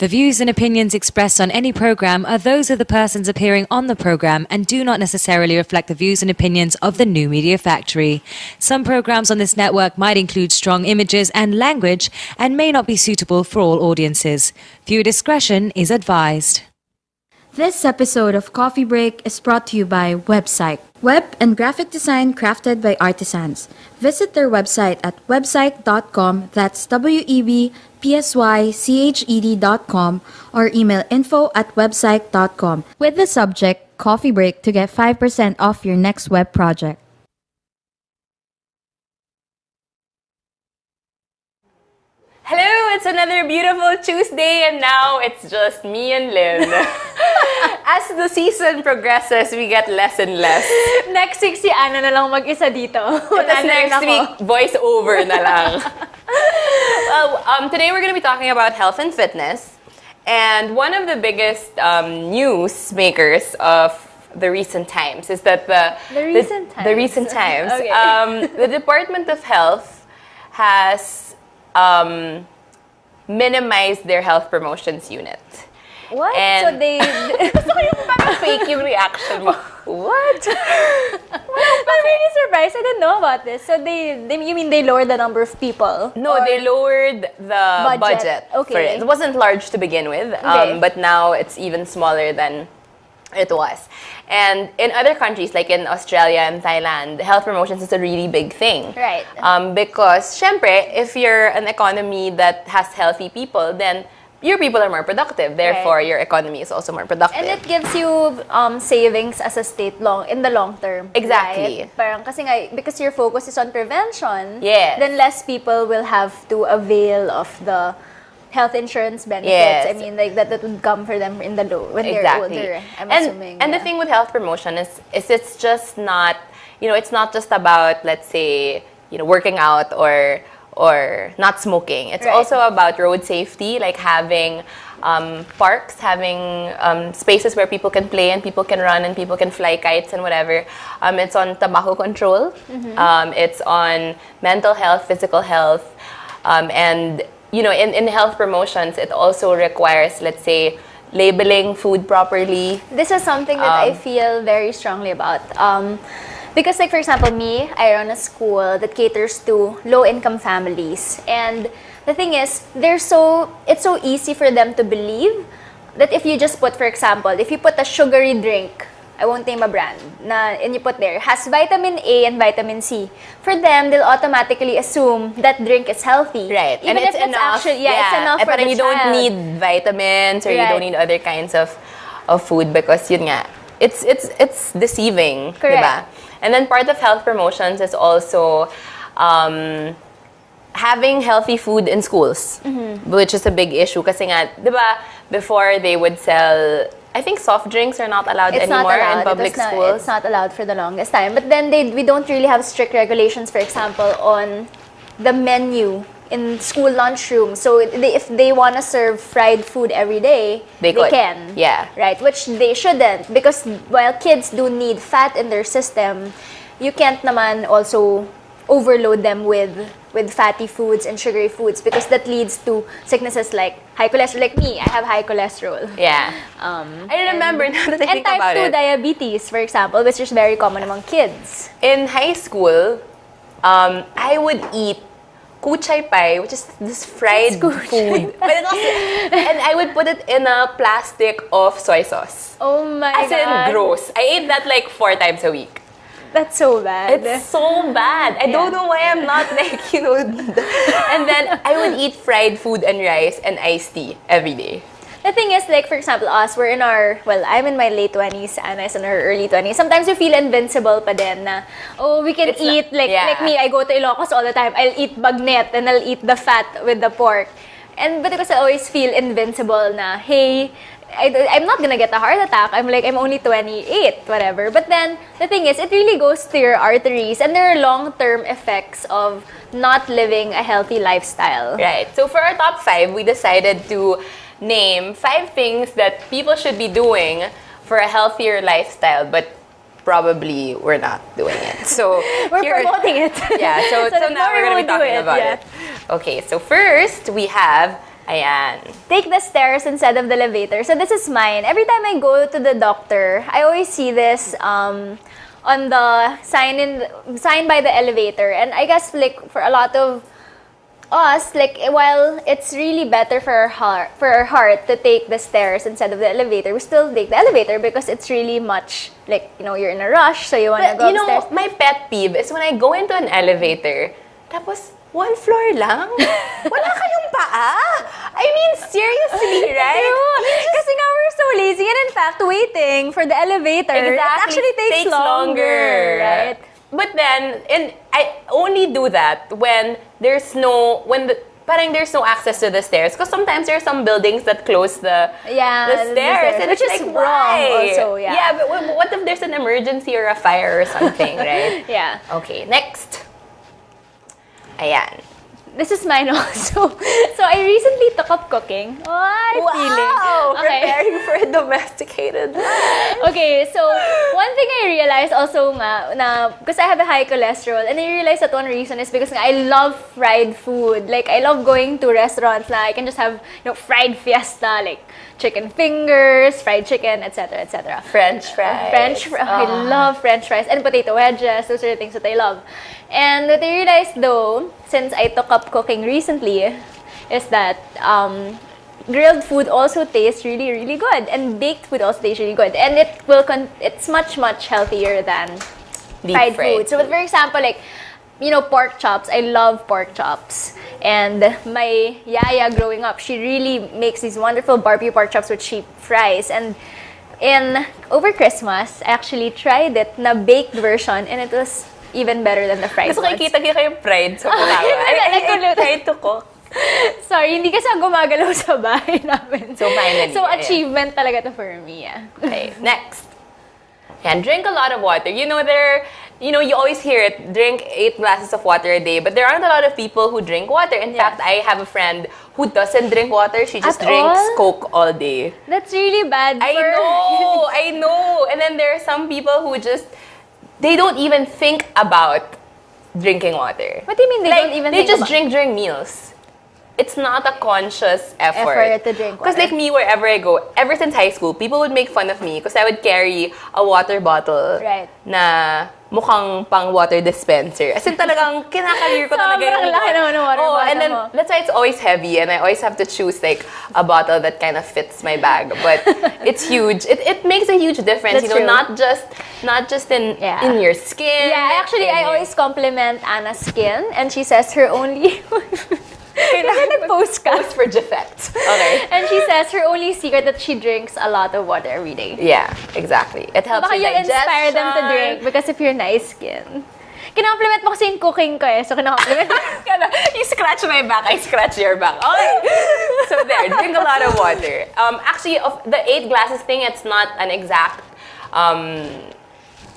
The views and opinions expressed on any program are those of the persons appearing on the program and do not necessarily reflect the views and opinions of the New Media Factory. Some programs on this network might include strong images and language and may not be suitable for all audiences. Viewer discretion is advised. This episode of Coffee Break is brought to you by Website, web and graphic design crafted by artisans. Visit their website at website.com, that's webpsyched.com, or email info@website.com with the subject Coffee Break to get 5% off your next web project. Hello, it's another beautiful Tuesday and now it's just me and Lynn. As the season progresses, we get less and less. Next week si Ana na lang mag-isa dito. Tapos next week, voice over na lang. Well, today we're going to be talking about health and fitness. And one of the biggest news makers of the recent times is that the recent times. Okay. The Department of Health has minimized their health promotions unit. What? And So they... gusto ko yung parang fake yung reaction mo. What? I'm really surprised. I didn't know about this. So you mean they lowered the number of people? No, Or- they lowered the budget Okay. for it. It wasn't large to begin with, Okay. but now it's even smaller than it was. And in other countries, like in Australia and Thailand, health promotions is a really big thing. Right. Because, syempre, if you're an economy that has healthy people, then your people are more productive. Therefore, Right. your economy is also more productive. And it gives you savings as a state in the long term. Exactly. Right? Parang kasi nga, because your focus is on prevention, Yes. then less people will have to avail of the health insurance benefits. Yes. I mean, like that would come for them when they're older. I'm assuming. And the thing with health promotion is it's just not, it's not just about, let's say, working out or not smoking. It's Right. also about road safety, like having parks, having spaces where people can play and people can run and people can fly kites and whatever. It's on tobacco control. It's on mental health, physical health, and in health promotions, it also requires, let's say, labeling food properly. This is something that I feel very strongly about. Because, like, for example, I run a school that caters to low-income families. And the thing is, it's so easy for them to believe that if you just put, for example, if you put a sugary drink, I won't name a brand, and you put there, has vitamin A and vitamin C. For them, they'll automatically assume that drink is healthy. Right. Even and it's if enough. Actually, it's enough for the you child. don't need vitamins or you Right. don't need other kinds of food because yun nga, it's deceiving. Correct. Diba? And then part of health promotions is also having healthy food in schools, which is a big issue. Kasi nga, diba, before they would sell, I think soft drinks are not allowed anymore in public schools. It's not allowed for the longest time. But then we don't really have strict regulations, for example, on the menu in school lunchroom. So if they want to serve fried food every day, they can. Yeah. Right? Which they shouldn't. Because while kids do need fat in their system, you can't naman also overload them with fatty foods and sugary foods because that leads to sicknesses like high cholesterol. Like me, I have high cholesterol. Yeah. I remember now that I think about And type 2 it. diabetes, for example, which is very common among kids. In high school, I would eat kuchay pie, which is this fried food. But it also, and I would put it in a plastic of soy sauce. Oh my As God. in, gross. I ate that like 4 times a week. That's so bad. It's so bad. I don't know why I'm not like, And then I would eat fried food and rice and iced tea every day. The thing is, like, for example, I'm in my late 20s, Anna is in her early 20s. Sometimes we feel invincible pa din na, we can eat, like me, I go to Ilocos all the time. I'll eat bagnet and I'll eat the fat with the pork. But because I always feel invincible na, hey, I'm not gonna get a heart attack. I'm only 28, whatever. But then, the thing is, it really goes to your arteries and there are long-term effects of not living a healthy lifestyle. Right. So for our top 5, we decided to name 5 things that people should be doing for a healthier lifestyle, but probably we're not doing it. So We're promoting it. Yeah, so now we're going to be talking about it. Okay, so first we have Ayan. Take the stairs instead of the elevator. So this is mine. Every time I go to the doctor, I always see this on the sign by the elevator. And I guess like for a lot of us, like while it's really better for our heart to take the stairs instead of the elevator, we still take the elevator because it's really much like, you know, you're in a rush, so you want to go upstairs. My pet peeve is when I go into an elevator, tapos 1 floor lang? Wala kayong paa? I mean, seriously, right? Kasi nga we're so lazy, and in fact, waiting for the elevator, it actually takes longer, right? But then, and I only do that when there's no access to the stairs. Because sometimes there are some buildings that close the stairs. And which it's is like, wrong why? also, yeah. Yeah, but what if there's an emergency or a fire or something, right? Yeah. Okay, next. Ayan. This is mine also. So I recently took up cooking. Oh, I'm feeling. Okay. Preparing for a domesticated life. Okay, so one thing I realized also because I have a high cholesterol, and I realized that one reason is because I love fried food. Like, I love going to restaurants na I can just have, you know, fried fiesta, like chicken fingers, fried chicken, etc., etc. French fries. I love French fries and potato wedges. Those are the things that I love. And what I realized though, since I took up cooking recently, is that grilled food also tastes really, really good, and baked food also tastes really good, and it's much, much healthier than fried food. So, for example, like, you know, pork chops. I love pork chops, and my yaya growing up, she really makes these wonderful barbecue pork chops which she fries. And over Christmas, I actually tried it na baked version, and it was even better than the fried ones. Gusto kikita kayong pride sa pulawa. I tried to cook. Sorry, hindi kasi ako gumagalaw sa bahay namin. So finally. So achievement talaga to for me, yeah. Okay, next. And drink a lot of water. You know, you always hear it, drink 8 glasses of water a day, but there aren't a lot of people who drink water. In fact, I have a friend who doesn't drink water. She just drinks Coke all day. That's really bad. I know. And then there are some people who they don't even think about drinking water. What do you mean they just drink during meals? It's not a conscious effort to drink water. Because like me, wherever I go, ever since high school, people would make fun of me because I would carry a water bottle na mukhang pang water dispenser. As in talagang kinakalir ko talaga yung laki naman ng water bottle and then that's why it's always heavy, and I always have to choose like a bottle that kind of fits my bag. But it's huge. It makes a huge difference. That's you know, true. not just in your skin. Yeah, actually, I always compliment Anna's skin, and she says her only. Post for defects. Okay. And she says her only secret that she drinks a lot of water every day. Yeah, exactly. It helps with digestion. Inspire them to drink because of your nice skin. Kinakompliment mo kasi yung cooking ko eh. So, kinakompliment. You scratch my back, I scratch your back. Okay. So there, drink a lot of water. Actually, of the 8 glasses thing, it's not an exact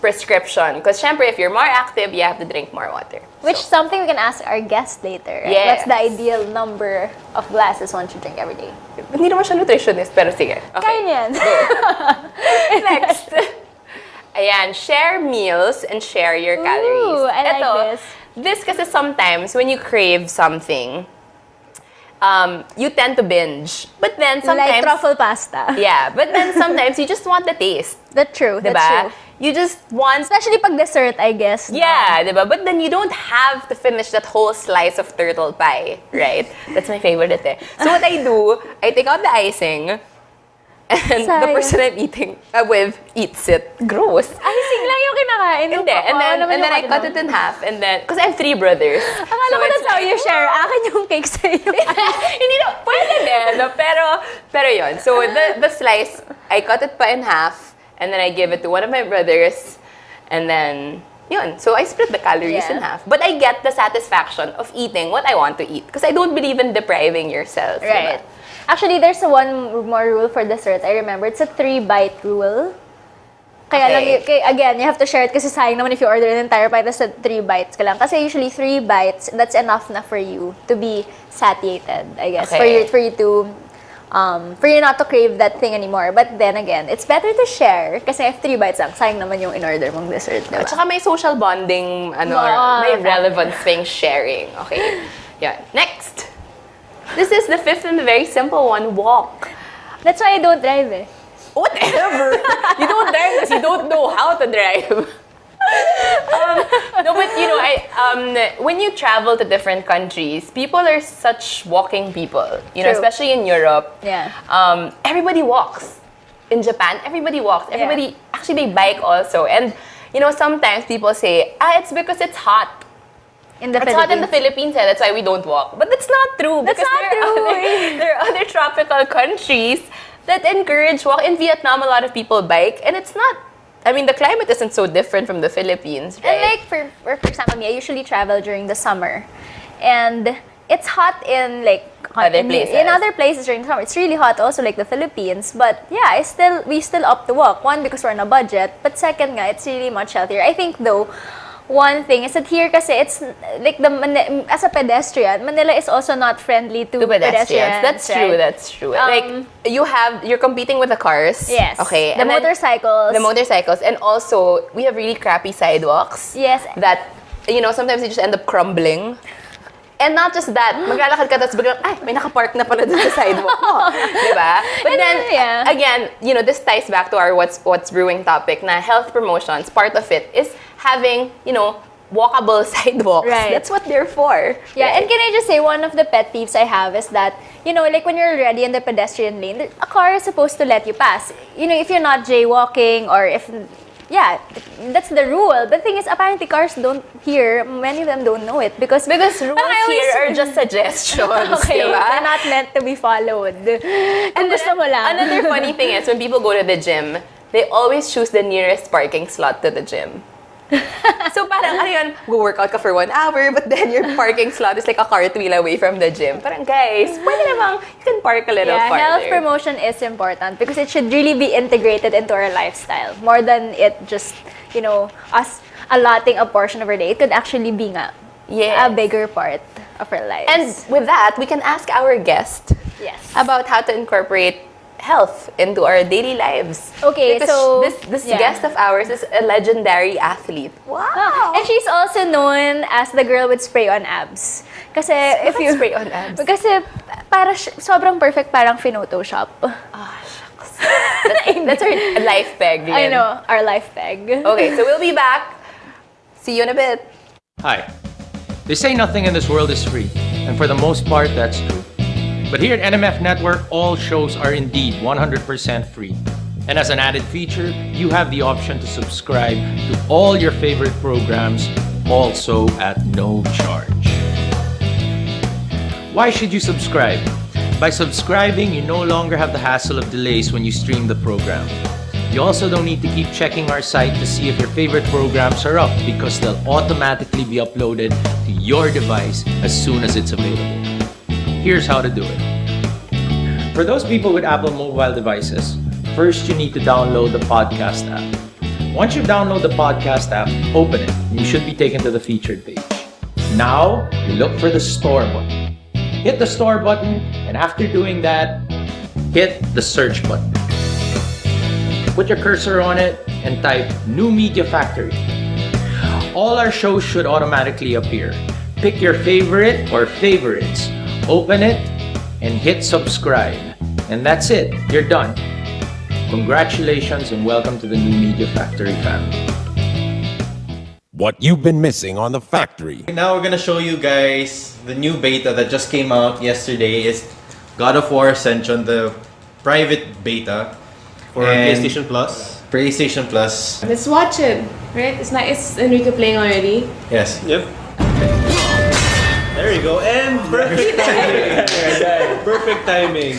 prescription. Because syempre, if you're more active, you have to drink more water. Which something we can ask our guest later. Right? Yes. What's the ideal number of glasses one should drink every day? Hindi naman siya nutritionist, pero sige. Okay. Kaya niyan. Next. Ayan, share meals and share your calories. Ooh, I like this. This kasi sometimes when you crave something, you tend to binge. But then sometimes... Like truffle pasta. Yeah, but then sometimes you just want the taste. That's true. Diba? That's true. You just want... Especially pag dessert, I guess. Yeah, diba? But then you don't have to finish that whole slice of turtle pie, right? That's my favorite eh. So what I do, I take out the icing, and the person I'm eating with eats it. Gross. Icing lang yung kinakain. Hindi. And then I cut it in half, and then... Because I have 3 brothers. Akala ko that's how you share. Akin yung cake sa'yo. Hindi na, pwede din. Pero yun. So the slice, I cut it pa in half, and then I give it to one of my brothers, and then, yun. So I split the calories in half. But I get the satisfaction of eating what I want to eat. Because I don't believe in depriving yourself. Right. Diba? Actually, there's one more rule for dessert. I remember, it's a 3-bite rule. Kaya lang, again, you have to share it kasi sayang naman if you order an entire pie, that's 3 bites ka lang. Kasi usually 3 bites, that's enough na for you to be satiated, I guess. Okay. For you not to crave that thing anymore. But then again, it's better to share kasi if 3 bites lang, sayang naman yung in-order mong dessert, diba? At saka may social bonding, may relevance thing sharing. Okay. Yeah. Next. This is the fifth and the very simple one, walk. That's why I don't drive eh. Whatever. You don't drive because you don't know how to drive. No, but you know, when you travel to different countries, people are such walking people. You know, True. especially in Europe. Yeah. Everybody walks. In Japan, everybody walks. Everybody actually they bike also. And you know, sometimes people say, it's because it's hot. It's hot in the Philippines, that's why we don't walk. But that's not true. That's not true. There are other tropical countries that encourage walk. In Vietnam, a lot of people bike, and it's not. I mean, the climate isn't so different from the Philippines, right? And like for example, me, I usually travel during the summer, and it's hot in like in other places during the summer. It's really hot also, like the Philippines. But yeah, we still opt to walk. One, because we're on a budget, but second, it's really much healthier. I think though. One thing is that here kasi it's like as a pedestrian, Manila is also not friendly to pedestrians. That's right? true. That's true. Like you're competing with the cars. Yes. Okay. The motorcycles. And also we have really crappy sidewalks. Yes. That you know sometimes you just end up crumbling. And not just that, maglalakad ka tapos biglang, may nakapark na pala dun sa sidewalk mo. Diba? But then, again, you know, this ties back to our what's brewing topic na health promotions. Part of it is having, you know, walkable sidewalks. Right. That's what they're for. Yeah, right? and can I just say, one of the pet peeves I have is that, you know, like when you're already in the pedestrian lane, a car is supposed to let you pass. You know, if you're not jaywalking or if... Yeah, that's the rule. The thing is, apparently cars don't hear. Many of them don't know it because rules here are just suggestions. Okay, diba? they're not meant to be followed. And gusto mo lang. Another funny thing is when people go to the gym, they always choose the nearest parking slot to the gym. So parang ano yun, go workout ka for 1 hour, but then your parking slot is like a cartwheel away from the gym. Parang guys, pwede namang you can park a little farther. Health promotion is important because it should really be integrated into our lifestyle more than it just, you know, us allotting a portion of our day. It could actually be a bigger part of our lives. And with that, we can ask our guest about how to incorporate health into our daily lives. Okay, because so this guest of ours is a legendary athlete. Wow! And she's also known as the girl with spray-on abs. Kasi if you spray-on abs? Kasi para sobrang perfect, parang Photoshop. Shucks. That's our life peg, Lynn. I know, our life peg. Okay, so we'll be back. See you in a bit. Hi. They say nothing in this world is free, and for the most part, that's true. But here at NMF Network, all shows are indeed 100% free. And as an added feature, you have the option to subscribe to all your favorite programs, also at no charge. Why should you subscribe? By subscribing, you no longer have the hassle of delays when you stream the program. You also don't need to keep checking our site to see if your favorite programs are up because they'll automatically be uploaded to your device as soon as it's available. Here's how to do it. For those people with Apple mobile devices, first you need to download the podcast app. Once you download the podcast app, open it, and you should be taken to the featured page. Now, you look for the store button. Hit the store button, and after doing that, hit the search button. Put your cursor on it and type New Media Factory. All our shows should automatically appear. Pick your favorite or favorites. Open it and hit subscribe. And that's it. You're done. Congratulations and welcome to the New Media Factory family. What you've been missing on The Factory. Now we're gonna show you guys the new beta that just came out yesterday. Is God of War Ascension, the private beta for PlayStation Plus. PlayStation Plus. Let's watch it, right? It's nice. Is Enrique playing already? Yes. Yep. There you go, and perfect timing. Perfect timing.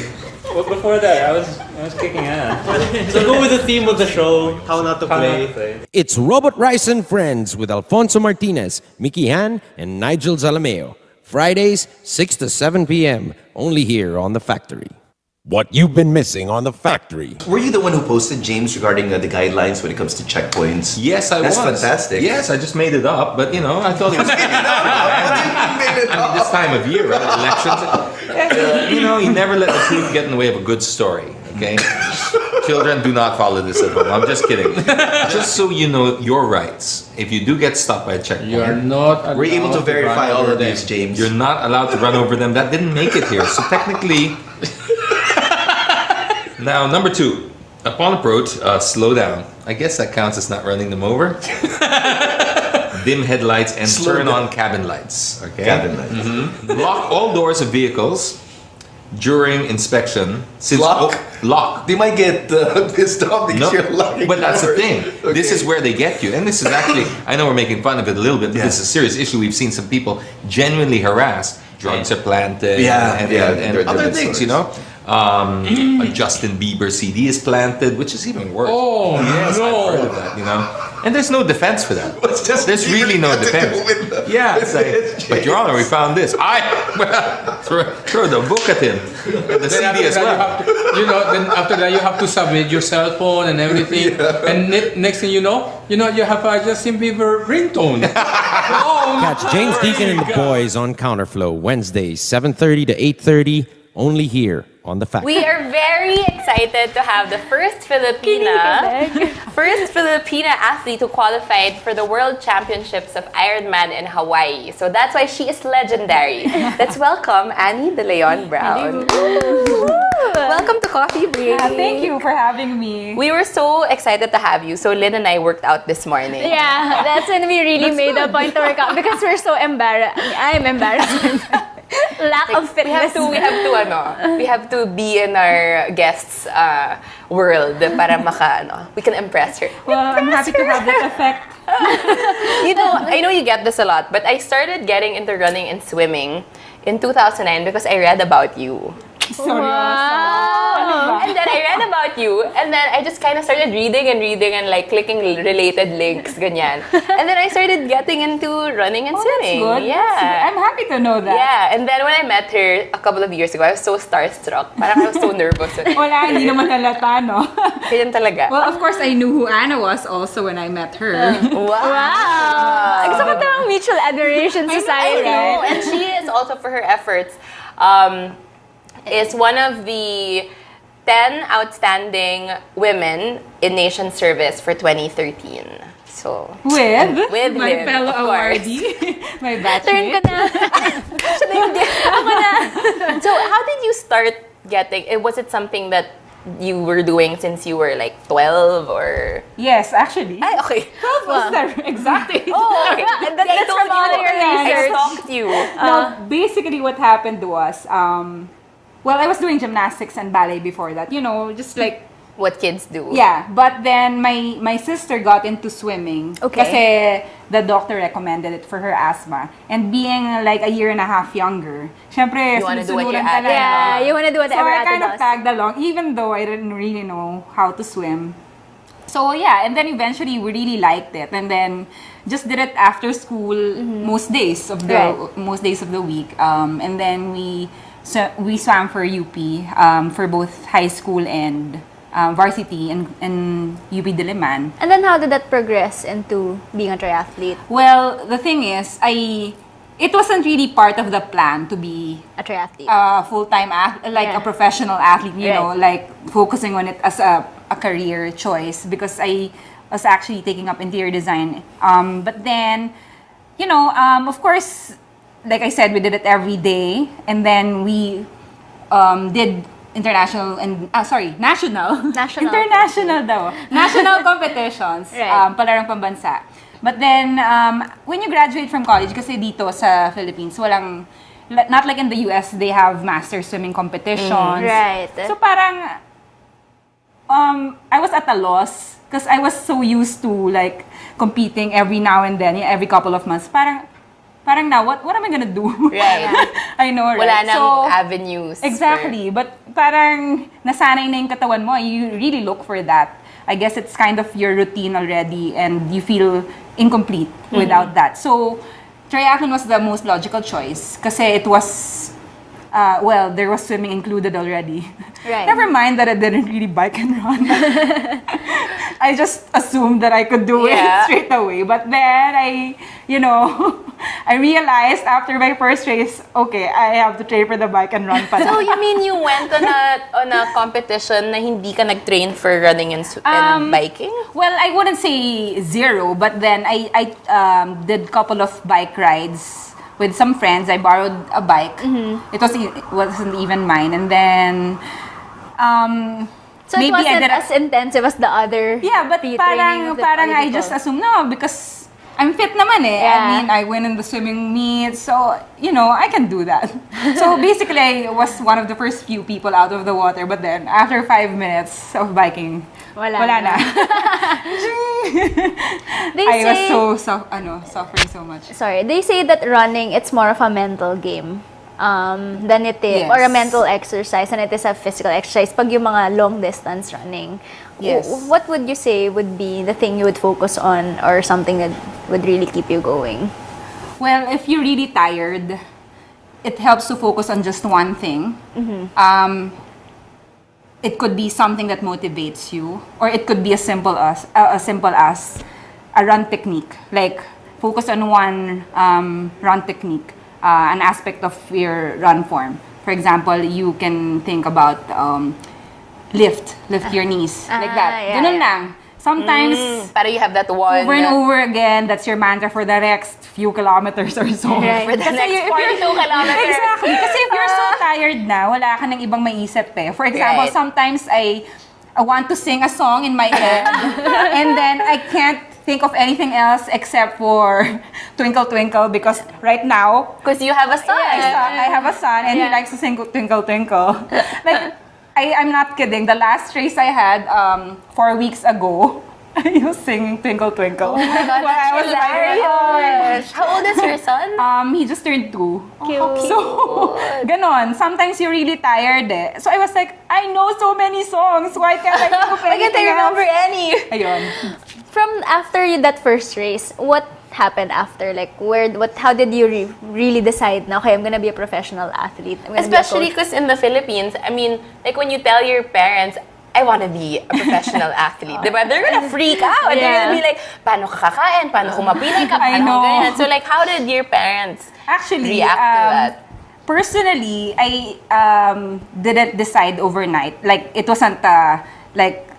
Well, before that, I was kicking ass. So go with the theme of the show, how not to play. It's Robot Rice and Friends with Alfonso Martinez, Mickey Han, and Nigel Zalameo. Fridays, 6 to 7 p.m. Only here on The Factory. What you've been missing on The Factory. Were you the one who posted, James, regarding the guidelines when it comes to checkpoints? Yes, I was. That's fantastic. Yes, I just made it up, but you know, I thought it was this time of year, right? Elections. You know, you never let the truth get in the way of a good story, okay? Children, do not follow this at home. I'm just kidding. Just so you know your rights. If you do get stopped by a checkpoint, You're not allowed We're able to verify run all over of them. these, James. you're not allowed to run over them. That didn't make it here. So technically, now number 2, upon approach, slow down. I guess that counts as not running them over. Dim headlights and Slow turn down. on cabin lights. Okay. Cabin lights. Lock all doors of vehicles during inspection. Since Lock? Lock. They might get pissed off because No, you're locking but that's the doors. thing. This is where they get you, and this is actually, I know we're making fun of it a little bit, but this is a serious issue. We've seen some people genuinely harassed. Drugs are planted, and There other been things, stories. you know. A Justin Bieber CD is planted, which is even worse. Oh, yes, no. I've heard of that, you know. And there's no defense for that. What's Justin There's Bieber really no got to do defense. with the- Yeah, it's like, but Your Honor, we found this. Throw the book at him, and the Then CD after as that, well. then after that you have to submit your cell phone and everything. And next thing you know, you have a Justin Bieber ringtone. Oh, Catch James Deacon and the boys on Counterflow Wednesdays 7:30 to 8:30 only here on the Factory. We are very excited to have the first Filipina athlete who qualified for the World Championships of Ironman in Hawaii. So that's why she is legendary. Let's welcome Annie De Leon Brown. Welcome to Coffee Break. Thank you for having me. We were so excited to have you. So Lynn and I worked out this morning. Yeah, that's when we really made a point to work out because we're so embarrassed. I'm embarrassed. Lack of fitness. We have to be in our guests' world para we can impress her. Well, I'm happy to have that effect. I know you get this a lot, but I started getting into running and swimming in 2009 because I read about you. Wow. And then I read about you, and then I just kind of started reading and like clicking related links, ganyan. And then I started getting into running and swimming. That's good. Yeah. That's good. I'm happy to know that. Yeah, and then when I met her a couple of years ago, I was so starstruck. Parang I was so nervous. Wala, hindi naman halata, no? Ganyan talaga. Well, of course, I knew who Anna was also when I met her. Wow! Gusto ko tawang mutual admiration society. I know, and she is also for her efforts. Is one of the 10 outstanding women in nation service for 2013. So with my Lynn, fellow of course. awardee, my batchmate. Turn ko na. Siya na yung guest. Ako na. So how did you start getting? Was it something that you were doing since you were like 12 or? Yes, actually. Ay, okay. 12 was the exact age. Oh, okay. That's from all your I research. stalked you. No, basically what happened was, well, I was doing gymnastics and ballet before that. Just like what kids do. Yeah, but then my sister got into swimming. Okay. Kasi the doctor recommended it for her asthma. And being like a year and a half younger, syempre, You wanna do what your sinusunuran ate- talaga. Yeah, you wanna do So whatever I ate kind of does. tagged along, even though I didn't really know how to swim. So yeah, and then eventually we really liked it, and then just did it after school most days of the week. And then we swam for UP for both high school and varsity in UP Diliman. And then how did that progress into being a triathlete? Well, the thing is, it wasn't really part of the plan to be a triathlete, full-time a professional athlete. You know, like focusing on it as a career choice, because I was actually taking up interior design. But then, of course, like I said, we did it every day, and then we did national competitions, palarong pambansa. But then, when you graduate from college, kasi dito sa Philippines, not like in the US, they have master swimming competitions. Right. So parang, I was at a loss, because I was so used to like competing every now and then, every couple of months. Parang now, what am I gonna do? Right. I know, right? Wala nang avenues. Exactly. But parang nasanay na yung katawan mo. You really look for that. I guess it's kind of your routine already, and you feel incomplete without that. So, triathlon was the most logical choice, kasi it was, there was swimming included already. Right. Never mind that I didn't really bike and run. I just assumed that I could do it straight away. But then I realized after my first race, okay, I have to train for the bike and run pala. So you mean you went on a competition na hindi ka nag-train for running and biking? Well, I wouldn't say zero, but then I did couple of bike rides with some friends. I borrowed a bike. It wasn't even mine, and then so maybe it wasn't as intensive as the other. Yeah, but parang I just assume no, because I'm fit naman eh. Yeah. I mean, I win in the swimming meet, so I can do that. So basically, I was one of the first few people out of the water. But then after 5 minutes of biking, wala na. I was suffering so much. Sorry, they say that running, it's more of a mental game than it is, or a mental exercise, and it is a physical exercise. Pag yung mga long distance running, what would you say would be the thing you would focus on, or something that would really keep you going? Well, if you're really tired, it helps to focus on just one thing. It could be something that motivates you, or it could be as simple as a run technique. Like focus on one run technique, an aspect of your run form. For example, you can think about lift your knees like that. Ganun lang. Sometimes, para you have that one. Over and over again, that's your mantra for the next few kilometers or so. Right. For the next 42 kilometers. Exactly. Kasi if you're so tired na, wala ka nang ibang maisip eh. For example, sometimes I want to sing a song in my head and then I can't think of anything else except for Twinkle Twinkle, because right now, because you have a son. I have a son and he likes to sing Twinkle Twinkle. Like, I'm not kidding. The last race I had 4 weeks ago, I was singing Twinkle Twinkle. Oh my God, that's hilarious. How old is your son? He just turned 2. Cute. So, ganon. Sometimes you're really tired eh. So I was like, I know so many songs. Why can't I think of anything Why can't I remember any? Ayun. From after that first race, what happened after? Like, how did you really decide na, okay, I'm gonna be a professional athlete? Especially because in the Philippines, I mean, like when you tell your parents, I want to be a professional athlete, diba? They're gonna freak out. They're gonna be like, paano ka kakain? Paano kung mapilay ka? I know. Ganyan. So like, how did your parents actually react to that? Personally, I didn't decide overnight. Like, it wasn't like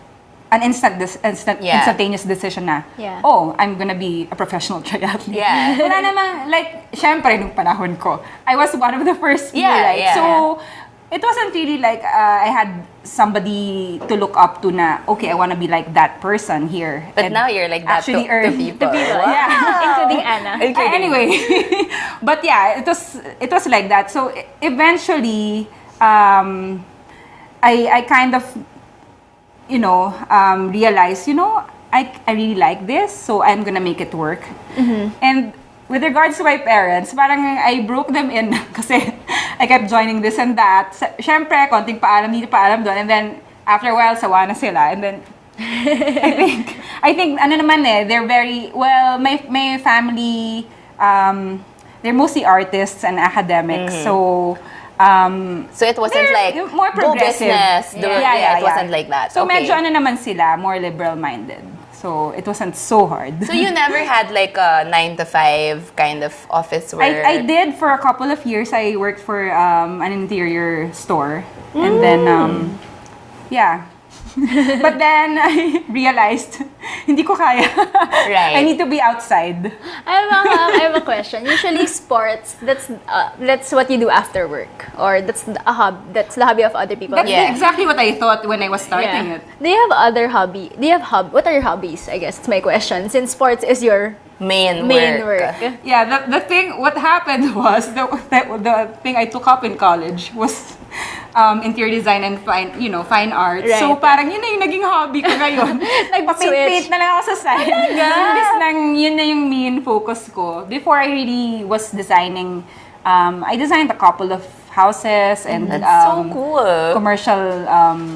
an instantaneous decision na, I'm gonna be a professional triathlete. Yeah. Wala namang, like, syempre, nung panahon ko, I was one of the first few, right? So, it wasn't really like I had somebody to look up to na, okay, I wanna be like that person here. But now you're like that actually to people. Wow. Yeah. Including Anna. Anyway, but yeah, it was like that. So, eventually, I kind of realize, I really like this, so I'm gonna make it work. And with regards to my parents, parang I broke them in kasi I kept joining this and that. Syempre, konting paalam dito, paalam doon, and then after a while, sawa na sila. And then I think ano naman eh, they're very well. My family, they're mostly artists and academics, so. So it wasn't like more progressive. Business. It wasn't like that. So medyo ano naman sila, more liberal-minded. So it wasn't so hard. So you never had like a 9 to 5 kind of office work? I did for a couple of years. I worked for an interior store. And then, But then I realized, hindi ko kaya. Right. I need to be outside. I have a question. Usually sports, that's what you do after work, or that's the hobby of other people. That's exactly what I thought when I was starting it. Do you have other hobby? What are your hobbies? I guess it's my question. Since sports is your main work. Yeah, the thing, what happened was, the thing I took up in college was interior design and fine arts. Right. So parang yun na yung naging hobby ko ngayon. Nagpa-paint na lang ako sa side. Imbis nang yun na yung main focus ko. Before I really was designing, I designed a couple of houses and so cool. Commercial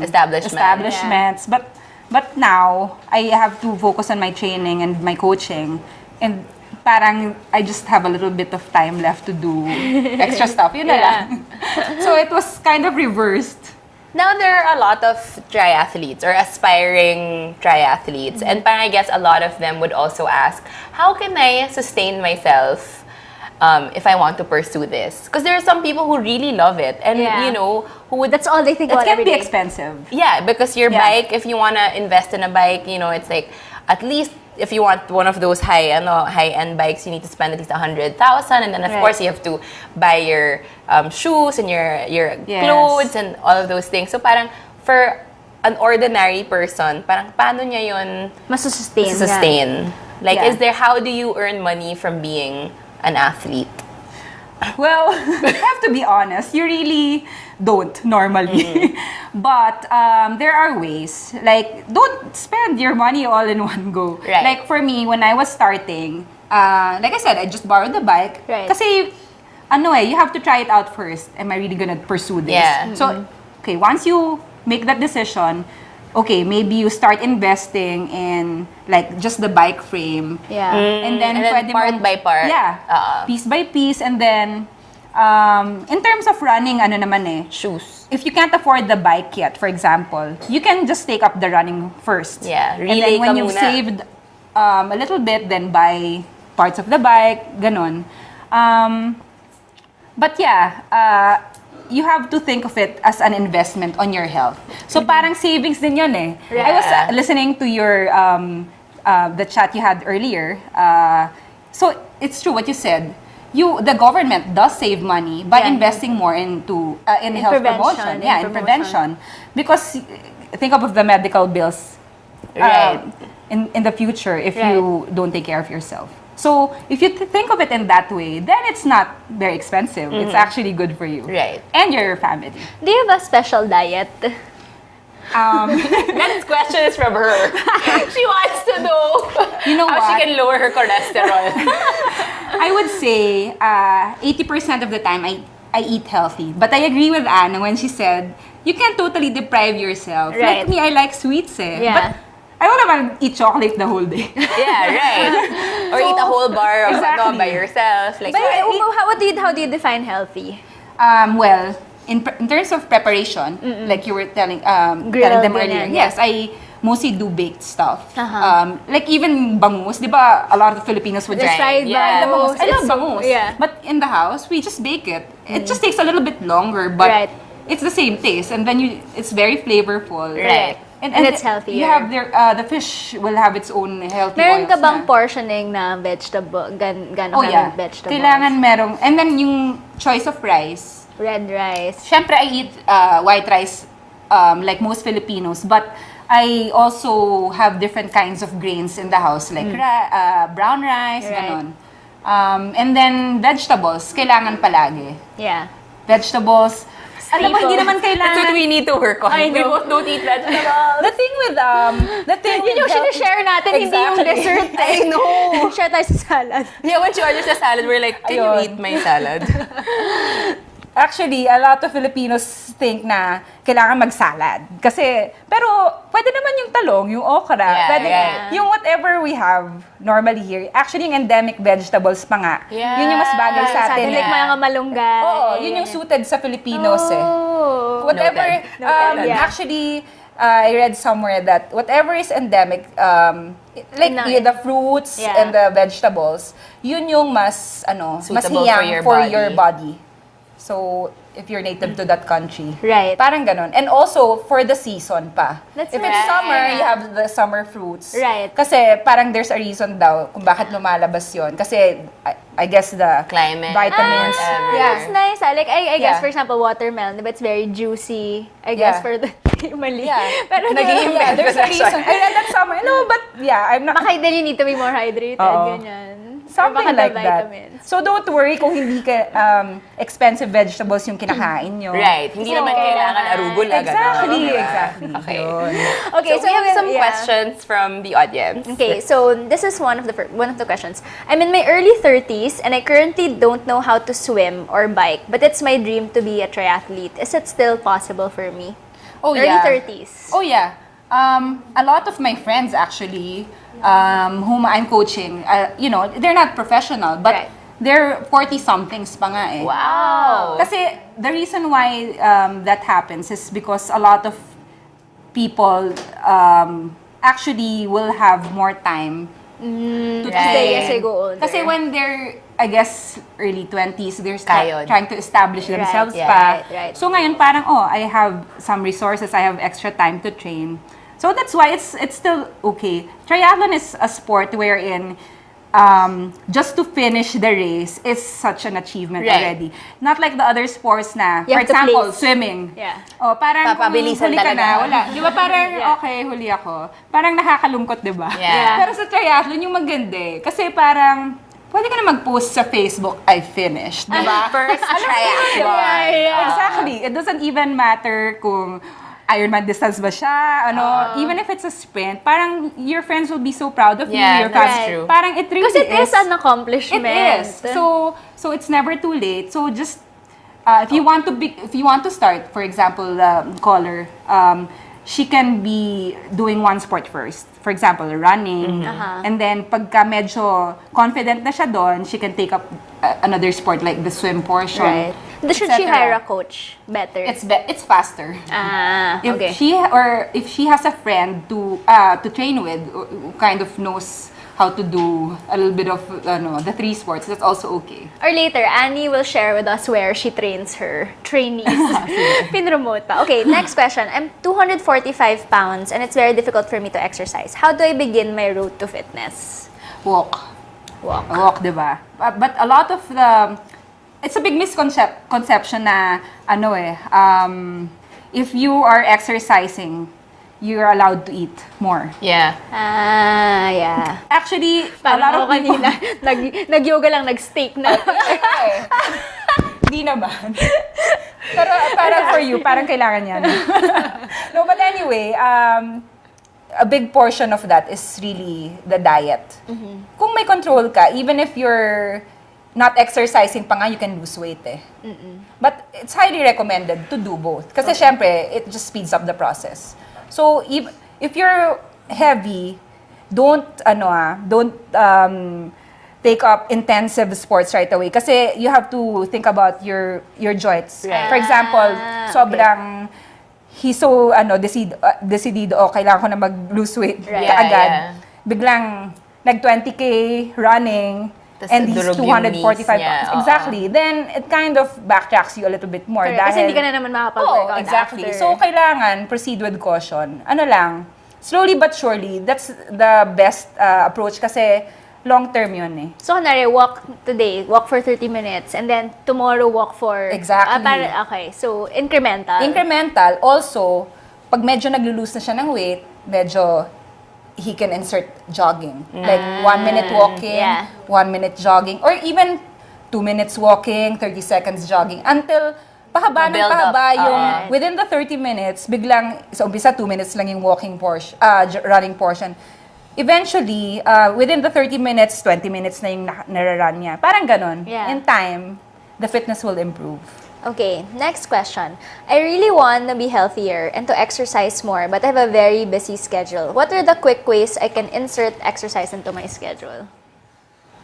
establishments. Yeah. But now, I have to focus on my training and my coaching. And parang I just have a little bit of time left to do extra stuff. Yun na lang. So it was kind of reversed. Now there are a lot of triathletes or aspiring triathletes. And parang I guess a lot of them would also ask, how can I sustain myself if I want to pursue this. Because there are some people who really love it, and who would. That's all they think about. It can every be day. expensive. Yeah, because your bike, if you wanna invest in a bike, it's like at least if you want one of those high-end bikes, you need to spend at least 100,000, and then of course you have to buy your shoes and your clothes and all of those things. So parang for an ordinary person, parang paano niya yun Masusustain. Like, how do you earn money from being an athlete? Well, I have to be honest, you really don't normally. But there are ways. Like, don't spend your money all in one go. Right. Like for me, when I was starting, like I said, I just borrowed the bike. Right. Kasi, you have to try it out first. Am I really gonna pursue this? Yeah. So, okay, once you make that decision, okay, maybe you start investing in like just the bike frame. Yeah. And then pwede part by part. Yeah. Piece by piece. And then, in terms of running, shoes. If you can't afford the bike yet, for example, you can just take up the running first. Yeah. And then when you've saved a little bit, then buy parts of the bike, ganon. But yeah, you have to think of it as an investment on your health. So parang savings din yun eh. Yeah. I was listening to your the chat you had earlier. So it's true what you said. The government does save money by investing more into in health promotion. Yeah, in prevention. Because think of the medical bills in the future if you don't take care of yourself. So if you think of it in that way, then it's not very expensive. It's actually good for you. Right. And your family. Do you have a special diet? That question is from her. She wants to know, how what? she can lower her cholesterol. I would say 80% of the time I eat healthy. But I agree with Anna when she said, you can't totally deprive yourself. Right. Like me, I like sweets eh. Yeah. But I don't want to eat chocolate the whole day. Yeah, right. Or eat a whole bar of by yourself. Like, But how do you define healthy? Well, in terms of preparation, like you were telling them earlier, yes, I mostly do baked stuff. Like even bangus, di ba? A lot of Filipinos would just fried bangus. I love so- bangus. yeah. But in the house, we just bake it. It just takes a little bit longer, but it's the same taste, and then it's very flavorful. Right. And it's healthier. You have the fish will have its own healthy Meron ka oils bang na. portioning na vegetable? Gano'n Oh yeah. vegetables? Kailangan merong, and then yung choice of rice. Red rice. Siyempre, I eat white rice like most Filipinos, but I also have different kinds of grains in the house, like brown rice, ganon. And then vegetables, kailangan palagi. Yeah. Vegetables. Alam mo, hindi naman kailangan. That's what we need to work on. I know. We both don't eat vegetables. The thing with Yun yung sinishare natin, hindi yung dessert. I know. Share tayo sa salad. Yeah, when she orders a salad, we're like, can you eat my salad? Actually, a lot of Filipinos think na kailangan mag-salad. Kasi, pero pwede naman yung talong, yung okra, pwede, yung whatever we have normally here. Actually, yung endemic vegetables pa nga. Yun yung mas bagay sa atin. Like mga malunggay. Oo, yun yung suited sa Filipinos eh. Whatever, actually, I read somewhere that whatever is endemic, like the fruits and the vegetables, yun yung mas, mas hiyang for your body. So, if you're native to that country. Right. Parang ganon. And also, for the season pa. That's If it's summer, you have the summer fruits. Right. Kasi parang there's a reason daw kung bakit lumalabas yon. Kasi, I guess the climate, vitamins. That's nice. Like, I guess, Yeah. for example, watermelon, diba, it's very juicy. I guess for the... Mali. Yeah. Pero There's a reason. I read that somewhere. No, but yeah, I'm not... Baka then you need to be more hydrated. Ganyan. Something Or baka like the that. vitamins. So don't worry kung hindi ka expensive vegetables yung kinakain nyo. Right. Hindi naman kailangan arugula. Exactly. Ganun. Exactly. Okay. Okay, So we have some questions from the audience. Okay, so this is one of the questions. I'm in my early 30s and I currently don't know how to swim or bike, but it's my dream to be a triathlete. Is it still possible for me? Oh, early yeah. 30s. Oh, yeah. A lot of my friends actually, whom I'm coaching, they're not professional, but they're 40-somethings pa nga eh. Wow! Kasi the reason why that happens is because a lot of people actually will have more time to Stay as they go older. Kasi when they're I guess, early 20s, they're Kayod. trying to establish themselves yeah, pa. right. So ngayon parang, I have some resources, I have extra time to train. So that's why it's still okay. Triathlon is a sport wherein just to finish the race is such an achievement already. Not like the other sports na, You for have to example, place. swimming. Yeah. Parang kung Papabilisan huli ka talaga. na, wala. Di ba parang, Yeah. okay, huli ako. Parang nakakalungkot, di ba? Yeah. Pero sa triathlon, yung maganda eh. Kasi parang, pwede ka na mag-post sa Facebook, I finished, di ba? First triathlon. Exactly. It doesn't even matter kung Ironman distance ba siya, even if it's a sprint, parang your friends will be so proud of you. Your that's fans, true. Parang it really Because it is an accomplishment. It is. So it's never too late. So just if you want to start, for example, caller, she can be doing one sport first. For example, running. And then pagka medyo confident na siya doon, she can take up another sport like the swim portion. Right. Should she hire a coach better? It's faster. Okay. If she has a friend to train with, who kind of knows how to do a little bit of the 3 sports, that's also okay. Or later, Annie will share with us where she trains her trainees. Pinromote pa. Okay, next question. I'm 245 pounds and it's very difficult for me to exercise. How do I begin my road to fitness? Walk, diba? But a lot of it's a big misconception na if you are exercising, you're allowed to eat more. Yeah. Yeah. Actually, Parang a lot of people... kanina, nag-yoga lang, nag-steak na. Di naman. Pero parang for you, parang kailangan yan. No, but anyway, a big portion of that is really the diet. Kung may control ka, even if you're not exercising pa nga, you can lose weight eh. But it's highly recommended to do both. Kasi syempre, it just speeds up the process. So if you're heavy, don't take up intensive sports right away. Kasi you have to think about your joints. Right. For example, sobrang he's so decidido, kailangan ko na mag-lose weight kaagad. Yeah. Biglang nag-20K running, Tas and he's durog yung 245 knees niya, pounds. oo. Exactly. Then, it kind of backtracks you a little bit more. Correct. Kasi hindi ka na naman makapag-workout exactly. after. So, kailangan proceed with caution. Slowly but surely, that's the best approach kasi long-term yun eh. So, kunwari, walk today, walk for 30 minutes, and then tomorrow walk for... Exactly. Okay, so incremental. Incremental. Also, pag medyo naglo-lose na siya ng weight, medyo he can insert jogging. Like 1 minute walking, 1 minute jogging, or even 2 minutes walking, 30 seconds jogging, until pahaba ng Build pahaba up. yung within the 30 minutes, biglang, sa umpisa 2 minutes lang yung walking portion, running portion. Eventually, within the 30 minutes, 20 minutes na yung nararun niya. Parang ganon. Yeah. In time, the fitness will improve. Okay, next question. I really want to be healthier and to exercise more, but I have a very busy schedule. What are the quick ways I can insert exercise into my schedule?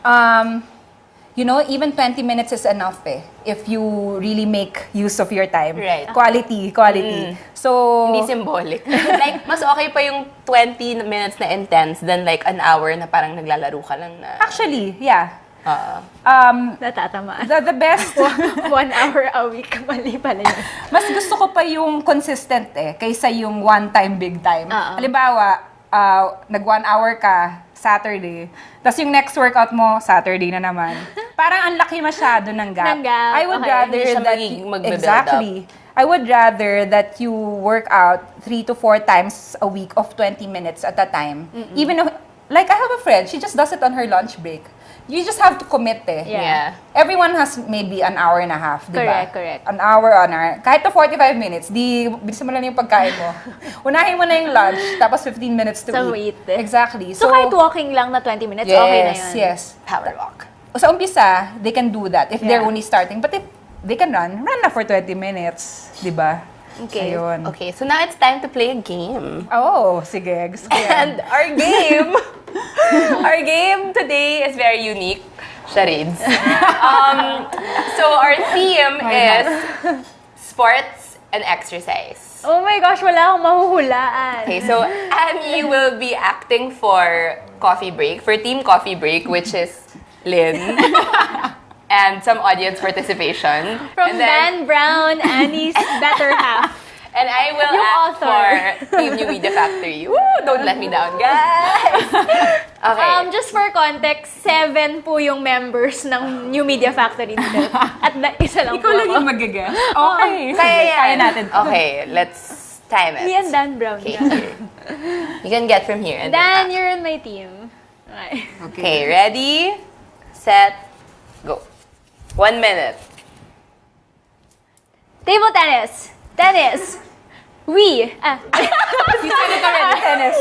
Even 20 minutes is enough eh. If you really make use of your time. Right. Quality. So, Hindi symbolic. Like, mas okay pa yung 20 minutes na intense than like an hour na parang naglalaro ka lang na... actually, yeah. Natatamaan. The best, 1 hour a week, mali pala yun. mas gusto ko pa yung consistent eh, kaysa yung one time, big time. Halimbawa, nag 1 hour ka, Saturday, tapos yung next workout mo, Saturday na naman. Parang ang laki masyado ng gap. I would rather Hindi siya that magbe-build exactly. I would rather that you work out 3 to 4 times a week of 20 minutes at a time. Even if, like I have a friend, she just does it on her lunch break. You just have to commit eh. Yeah. Everyone has maybe an hour and a half, di ba? Correct. An hour. Kahit to 45 minutes, bilisan mo lang yung pagkain mo. Unahin mo na yung lunch, tapos 15 minutes to eat. eh. Exactly. So, kahit walking lang na 20 minutes, okay na yun? Yes. Power walk. Sa umpisa, they can do that if they're only starting. But if they can run na for 20 minutes, di ba? Okay. Ayun. Okay, so now it's time to play a game. Oh, sige. Gusto ko yan. And our game today is very unique. Charades. So our theme is sports and exercise. Oh my gosh, wala akong mahuhulaan. Okay, so Annie will be acting for Coffee Break, for Team Coffee Break, which is Lynn. and some audience participation. From and then, Dan Brown, Annie's better half. And I will Yung act author. for Team New Media Factory. Woo! Don't let me down, guys! Okay. Just for context, 7 po yung members ng New Media Factory dito. At isa lang Ikaw po lang ako. yung mag-guess. Okay. Kaya natin. Okay, let's time it. Me and Dan Brown. Okay, here. You can get from here. And Dan, then you're in my team. Okay, ready, set, go. 1 minute. Table tennis. Tennis. We. You said it already, tennis.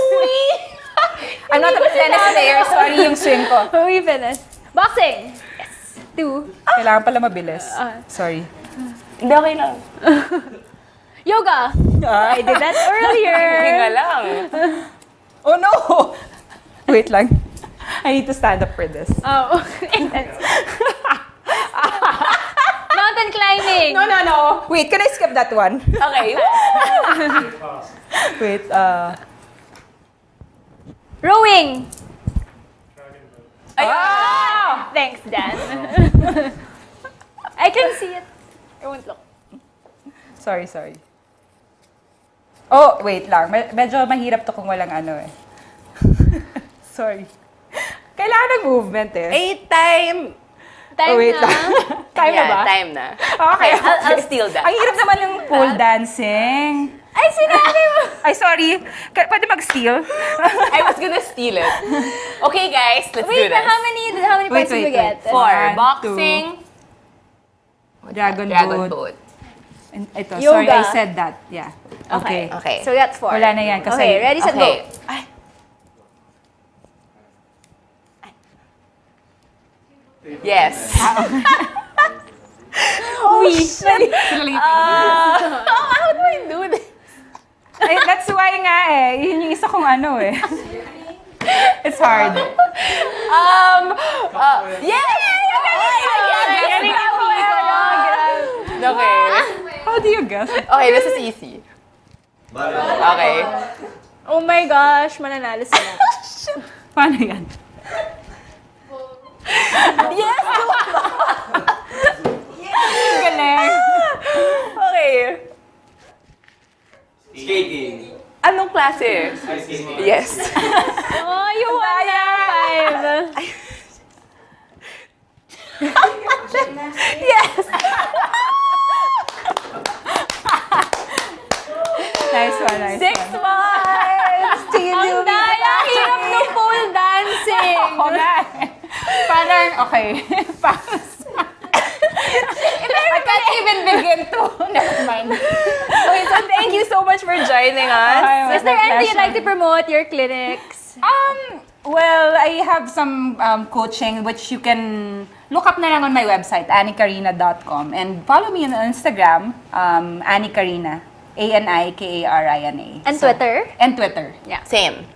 I'm not a tennis player. Sorry yung swing ko. We finish. Boxing. Yes. 2. Kailangan pala mabilis. Sorry. Hindi, okay lang. Yoga. I did that earlier. Hinga lang. Oh no! Wait lang. I need to stand up for this. Oh. Mountain climbing. No. Wait, can I skip that one? Okay. Wait, Rowing. Ah! Thanks, Dan. I can see it. I won't look. Sorry. Oh, wait lang. Medyo mahirap to kung walang ano eh. Sorry. Kailangan ng movement eh. Time Oh, wait lang. Time na ba? Time na. Okay. I'll steal that. Ang hirap naman yung pole dancing. Ay, sinabi mo! Ay, sorry. Pwede mag-steal? I was gonna steal it. Okay, guys, let's do Wait, this. how many points did we get? 4. 1, Boxing. Dragon Dragon boat. boat. And ito, Yoga. sorry, I said that. Yeah. Okay. Okay. So that's 4. Wala na yan kasi... Okay, ready, set, Okay. go. Yes. How do I do this? Ay, that's why nga eh. Yun yung isa kong ano eh. It's hard. Yes! Okay. How do you guess? Okay, this is easy. Okay. Oh my gosh, mananalo sila. Paano yan? Yes! Galing. Okay. Skating. Anong klase? Yes. Oh, you won na 5. Yes! Nice one. 6 months! Ang daya, hirap ng pole dancing. Oo nga eh. Parang, okay. I can't even begin to. Never mind. Okay, so thank you so much for joining us. Okay, Is there anything you'd like to promote your clinics? Well, I have some coaching which you can look up na lang on my website, anniekarina.com, and follow me on Instagram, Annie Karina, ANIKARINA. And Twitter? And Twitter. Yeah. Same.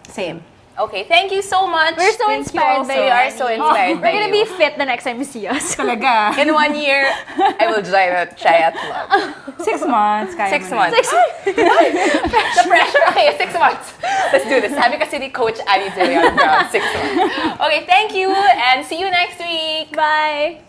Okay, thank you so much. We're so inspired by We you. are so inspired by We're gonna you. be fit the next time you see us. Talaga. In 1 year, I will join a triathlon. 6 months. Kaya 6 mo na. months. The pressure. Okay, 6 months. Let's do this. Sabi kasi ni Coach Annie Zillion Brown, 6 months. Okay, thank you and see you next week. Bye.